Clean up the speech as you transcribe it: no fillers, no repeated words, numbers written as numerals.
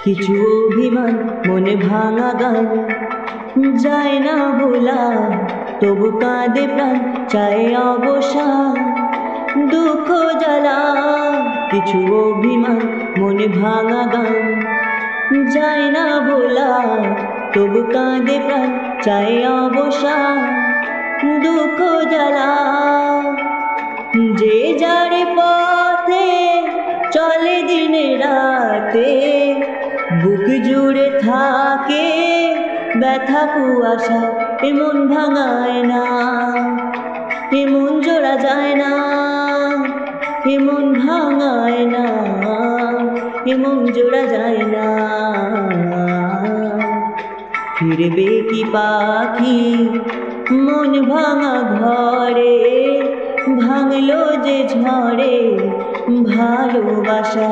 কিছু অভিমান মনে ভাঙা গান যায় না ভোলা, তবু কাঁদে প্রাণ চায় অবসান। দুঃখ জ্বালা কিছু অভিমান মনে ভাঙা গান যায় না ভোলা, তবু কাঁদে প্রাণ চায় অবসান। দুঃখ জ্বালা যে যার পথে চলে দিনে রাতে, বুক জুড়ে থাকে ব্যথা কুয়াশা। এমন ভাঙায় না, এমন জোড়া যায় না, এমন ভাঙায় না, এমন জোড়া যায় না। ফিরবে কি পাখি মন ভাঙা ঘরে, ভাঙলো যে ঝড়ে ভালোবাসা।